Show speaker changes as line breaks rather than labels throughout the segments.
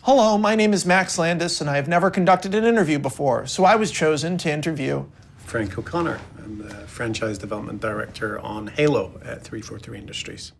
Hello, my name is Max Landis, and I have never conducted an interview before, so I was chosen to interview
Frank O'Connor. I'm the franchise development director on Halo at 343 Industries.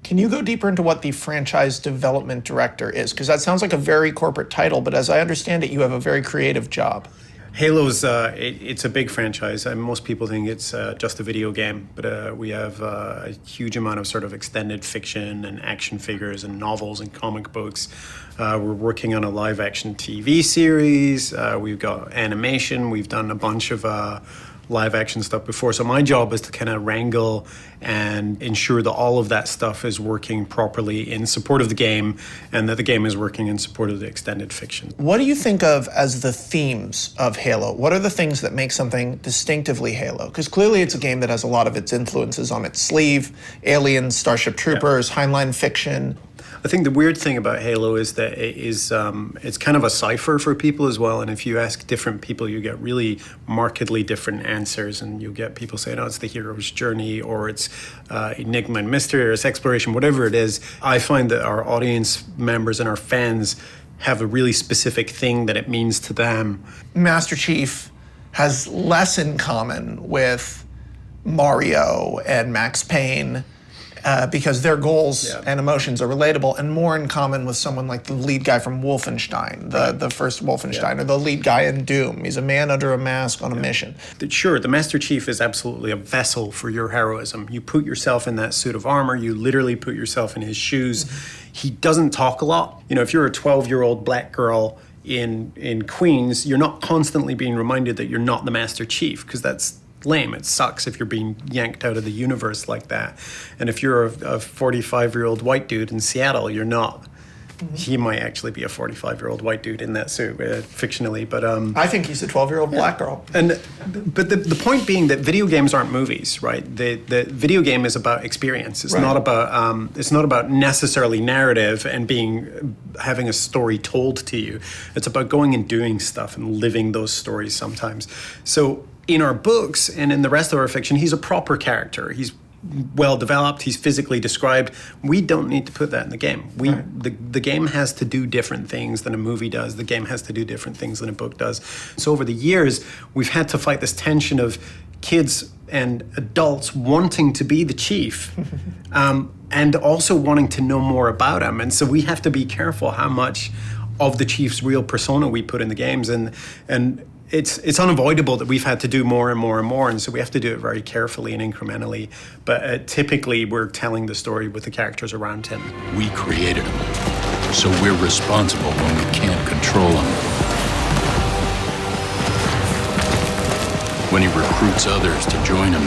Can you go deeper into what the franchise development director is? Because that sounds like a very corporate title, but as I understand it, you have a very creative job.
Halo's it's a big franchise. Most people think it's just a video game, but we have a huge amount of sort of extended fiction and action figures and novels and comic books. We're working on a live-action TV series. We've got animation. We've done a bunch of live action stuff before. So my job is to kind of wrangle and ensure that all of that stuff is working properly in support of the game and that the game is working in support of the extended fiction.
What do you think of as the themes of Halo? What are the things that make something distinctively Halo? Because clearly it's a game that has a lot of its influences on its sleeve. Aliens, Starship Troopers, Heinlein fiction.
I think the weird thing about Halo is that it's kind of a cipher for people as well. And if you ask different people, you get really markedly different answers. And you get people saying, oh, it's the hero's journey, or it's enigma and mystery, or it's exploration, whatever it is. I find that our audience members and our fans have a really specific thing that it means to them.
Master Chief has less in common with Mario and Max Payne, because their goals and emotions are relatable, and more in common with someone like the lead guy from Wolfenstein, the first Wolfenstein, or the lead guy in Doom. He's a man under a mask on a mission.
Sure, the Master Chief is absolutely a vessel for your heroism. You put yourself in that suit of armor, you literally put yourself in his shoes. He doesn't talk a lot. You know, if you're a 12-year-old black girl in Queens, you're not constantly being reminded that you're not the Master Chief, because that's lame. It sucks if you're being yanked out of the universe like that. And if you're a 45-year-old white dude in Seattle, you're not. He might actually be a 45-year-old white dude in that suit, fictionally, but
I think he's a 12-year-old black girl.
But the point being that video games aren't movies, right? The video game is about experience. It's not about necessarily narrative and having a story told to you. It's about going and doing stuff and living those stories sometimes. So in our books and in the rest of our fiction, he's a proper character. He's well developed. He's physically described. We don't need to put that in the game. The game has to do different things than a movie does. The game has to do different things than a book does. So over the years, we've had to fight this tension of kids and adults wanting to be the chief, and also wanting to know more about him. And so we have to be careful how much of the chief's real persona we put in the games, and it's unavoidable that we've had to do more and more and more, and so we have to do it very carefully and incrementally. But typically, we're telling the story with the characters around him.
We created him, so we're responsible when we can't control him. When he recruits others to join him,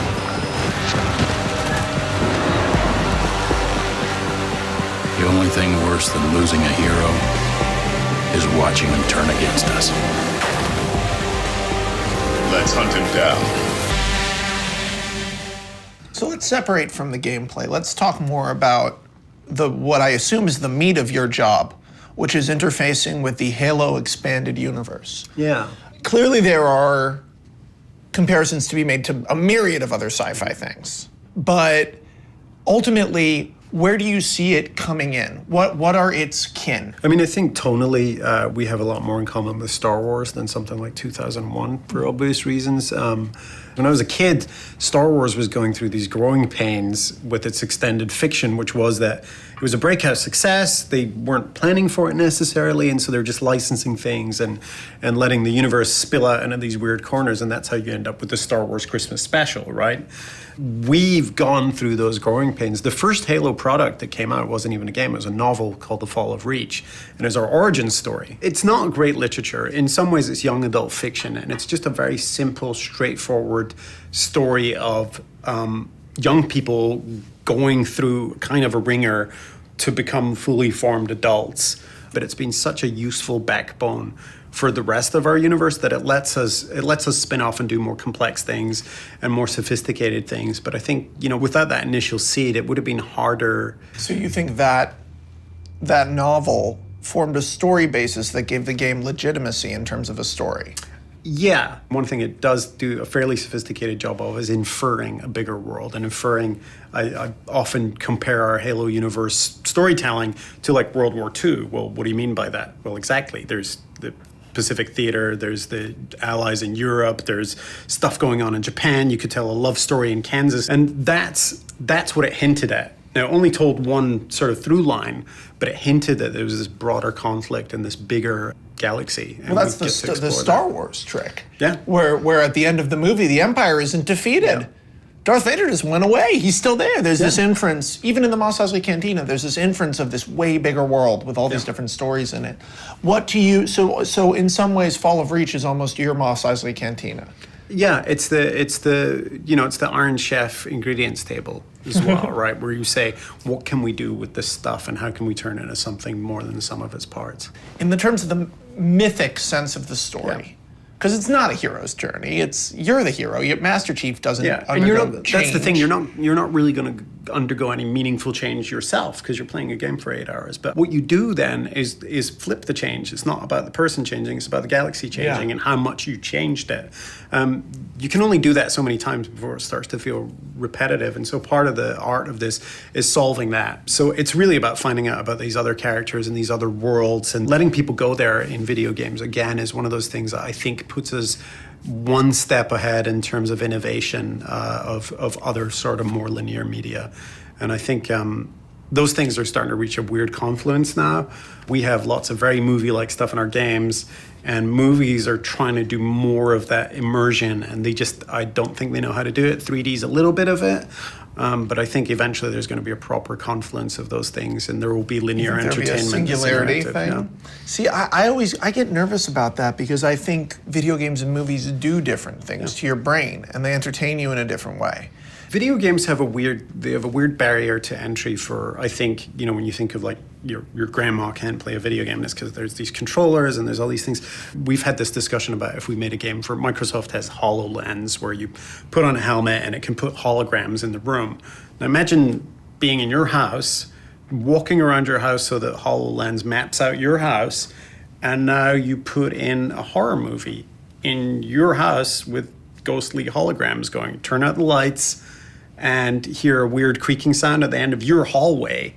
the only thing worse than losing a hero is watching him turn against us.
Let's hunt him down.
So let's separate from the gameplay. Let's talk more about what I assume is the meat of your job, which is interfacing with the Halo expanded universe.
Yeah.
Clearly there are comparisons to be made to a myriad of other sci-fi things, but ultimately, where do you see it coming in? What are its kin?
I mean, I think tonally, we have a lot more in common with Star Wars than something like 2001, for obvious reasons. When I was a kid, Star Wars was going through these growing pains with its extended fiction, which was that it was a breakout success. They weren't planning for it necessarily, and so they're just licensing things and letting the universe spill out into these weird corners, and that's how you end up with the Star Wars Christmas special, right? We've gone through those growing pains. The first Halo product that came out wasn't even a game. It was a novel called The Fall of Reach, and it's our origin story. It's not great literature. In some ways, it's young adult fiction, and it's just a very simple, straightforward story of young people going through kind of a ringer to become fully formed adults. But it's been such a useful backbone for the rest of our universe that it lets us spin off and do more complex things and more sophisticated things. But I think, without that initial seed, it would have been harder.
So you think that novel formed a story basis that gave the game legitimacy in terms of a story?
Yeah. One thing it does do a fairly sophisticated job of is inferring a bigger world and inferring. I often compare our Halo universe storytelling to like World War II. Well, what do you mean by that? Well, exactly. There's the Pacific Theater, there's the Allies in Europe, there's stuff going on in Japan. You could tell a love story in Kansas. And that's what it hinted at. Now, it only told one sort of through line, but it hinted that there was this broader conflict in this bigger galaxy.
Well, that's the Star Wars trick.
Yeah.
Where at the end of the movie, the Empire isn't defeated. Yeah. Darth Vader just went away. He's still there. There's this inference, even in the Mos Eisley Cantina, there's this inference of this way bigger world with all these different stories in it. What do you, so in some ways, Fall of Reach is almost your Mos Eisley Cantina.
Yeah, it's the Iron Chef ingredients table as well, right? Where you say, what can we do with this stuff and how can we turn it into something more than the sum of its parts?
In the terms of the mythic sense of the story, because it's not a hero's journey. You're the hero. Master Chief doesn't undergo change.
That's the thing. You're not really going to undergo any meaningful change yourself because you're playing a game for 8 hours. But what you do then is flip the change. It's not about the person changing. It's about the galaxy changing and how much you changed it. You can only do that so many times before it starts to feel repetitive. And so part of the art of this is solving that. So it's really about finding out about these other characters and these other worlds, and letting people go there in video games, again, is one of those things that I think puts us one step ahead in terms of innovation of other sort of more linear media. And I think those things are starting to reach a weird confluence now. We have lots of very movie-like stuff in our games, and movies are trying to do more of that immersion, and I don't think they know how to do it. 3D's a little bit of it, but I think eventually there's going to be a proper confluence of those things, and there will be linear entertainment.
There'll be a singularity thing. Yeah. See, I get nervous about that because I think video games and movies do different things to your brain, and they entertain you in a different way.
Video games have a weird barrier to entry for, I think, when you think of like your grandma can't play a video game, it's because there's these controllers and there's all these things. We've had this discussion about if we made a game for Microsoft has HoloLens, where you put on a helmet and it can put holograms in the room. Now imagine being in your house, walking around your house so that HoloLens maps out your house, and now you put in a horror movie in your house with ghostly holograms going, turn out the lights, and hear a weird creaking sound at the end of your hallway.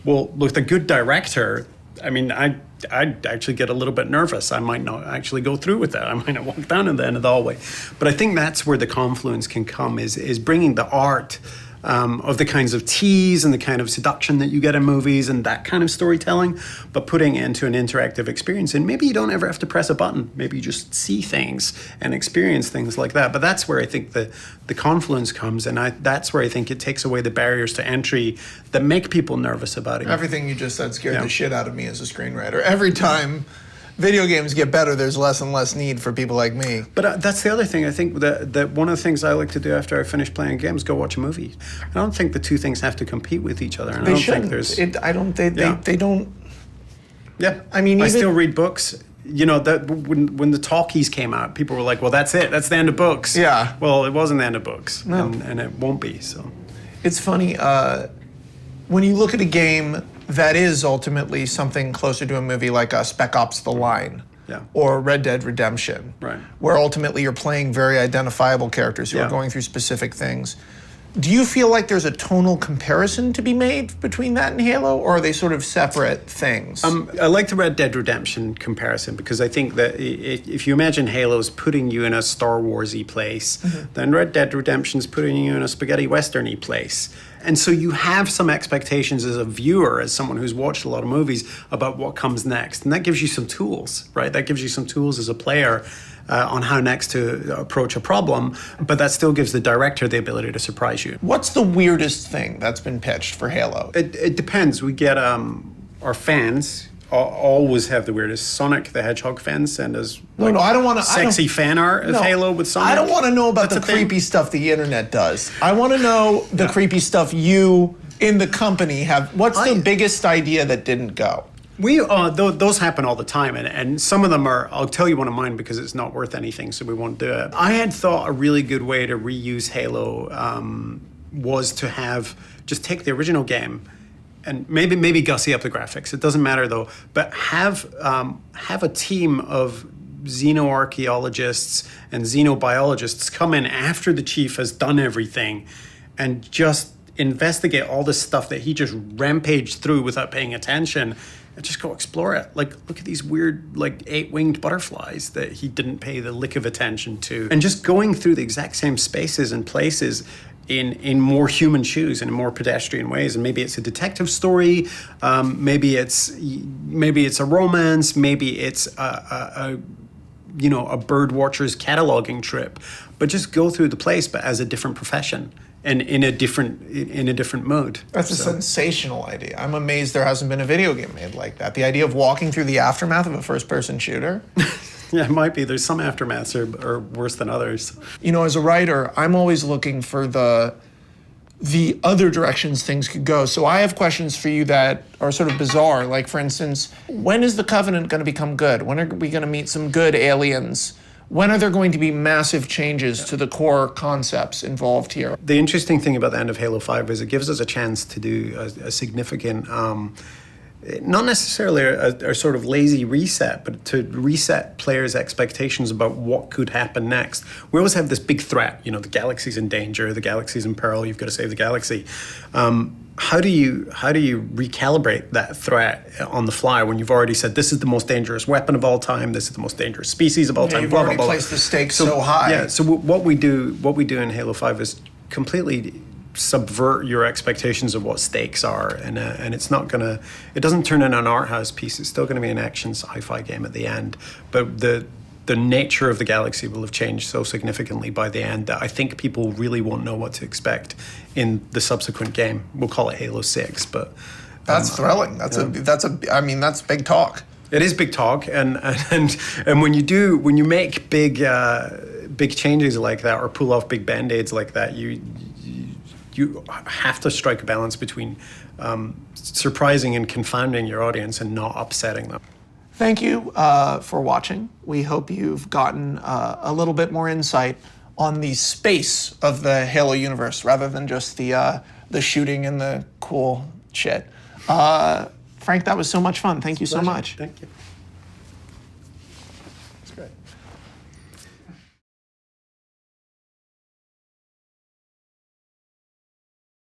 Well, with a good director, I mean, I'd actually get a little bit nervous. I might not actually go through with that. I might not walk down at the end of the hallway. But I think that's where the confluence can come, is bringing the art of the kinds of tease and the kind of seduction that you get in movies and that kind of storytelling, but putting it into an interactive experience. And maybe you don't ever have to press a button. Maybe you just see things and experience things like that. But that's where I think the confluence comes, and that's where I think it takes away the barriers to entry that make people nervous about it.
Everything you just said scared the shit out of me as a screenwriter. Every time video games get better, there's less and less need for people like me.
But that's the other thing. I think that one of the things I like to do after I finish playing games, go watch a movie. I don't think the two things have to compete with each other. And
they shouldn't. They don't.
Yeah.
I mean,
I still read books. That when the talkies came out, people were like, well, that's it. That's the end of books.
Yeah.
Well, it wasn't the end of books.
No.
And it won't be, so.
It's funny, when you look at a game that is ultimately something closer to a movie like Spec Ops: The Line or Red Dead Redemption, where ultimately you're playing very identifiable characters who are going through specific things. Do you feel like there's a tonal comparison to be made between that and Halo, or are they sort of separate things?
I like the Red Dead Redemption comparison because I think that if you imagine Halo's putting you in a Star Wars-y place, then Red Dead Redemption's putting you in a spaghetti western-y place. And so you have some expectations as a viewer, as someone who's watched a lot of movies, about what comes next. And that gives you some tools, right? That gives you some tools as a player on how next to approach a problem, but that still gives the director the ability to surprise you.
What's the weirdest thing that's been pitched for Halo?
It depends. We get our fans always have the weirdest. Sonic the Hedgehog fans send us
I don't want to
sexy fan art of Halo with Sonic.
I don't want to know about the creepy stuff the internet does. I want to know the creepy stuff you in the company have. What's the biggest idea that didn't go?
Those happen all the time, and some of them are, I'll tell you one of mine because it's not worth anything, so we won't do it. I had thought a really good way to reuse Halo was to just take the original game and maybe gussy up the graphics. It doesn't matter though, but have a team of xenoarchaeologists and xenobiologists come in after the chief has done everything and just investigate all this stuff that he just rampaged through without paying attention and just go explore it. Like, look at these weird, like, 8-winged butterflies that he didn't pay the lick of attention to. And just going through the exact same spaces and places in more human shoes and in more pedestrian ways. And maybe it's a detective story, maybe it's a romance, maybe it's a bird watcher's cataloging trip. But just go through the place, but as a different profession. And in a different mode.
That's a sensational idea. I'm amazed there hasn't been a video game made like that. The idea of walking through the aftermath of a first-person shooter.
Yeah, it might be. There's some aftermaths are worse than others.
You know, as a writer, I'm always looking for the other directions things could go. So I have questions for you that are sort of bizarre. Like, for instance, when is the Covenant going to become good? When are we going to meet some good aliens? When are there going to be massive changes to the core concepts involved here?
The interesting thing about the end of Halo 5 is it gives us a chance to do a significant, not necessarily a sort of lazy reset, but to reset players' expectations about what could happen next. We always have this big threat, the galaxy's in danger, the galaxy's in peril, you've got to save the galaxy. How do you recalibrate that threat on the fly when you've already said this is the most dangerous weapon of all time, this is the most dangerous species of all time?
You've already placed the stakes so high.
Yeah. So what we do in Halo 5 is completely subvert your expectations of what stakes are, and it's not gonna. It doesn't turn into an art house piece. It's still going to be an action sci-fi game at the end, but the nature of the galaxy will have changed so significantly by the end that I think people really won't know what to expect in the subsequent game. We'll call it Halo 6, but
that's thrilling. That's big talk.
It is big talk, and when you make big changes like that or pull off big band-aids like that, you have to strike a balance between surprising and confounding your audience and not upsetting them.
Thank you for watching. We hope you've gotten a little bit more insight on the space of the Halo universe rather than just the shooting and the cool shit. Frank, that was so much fun. Thank you so much.
Thank you.
That's great.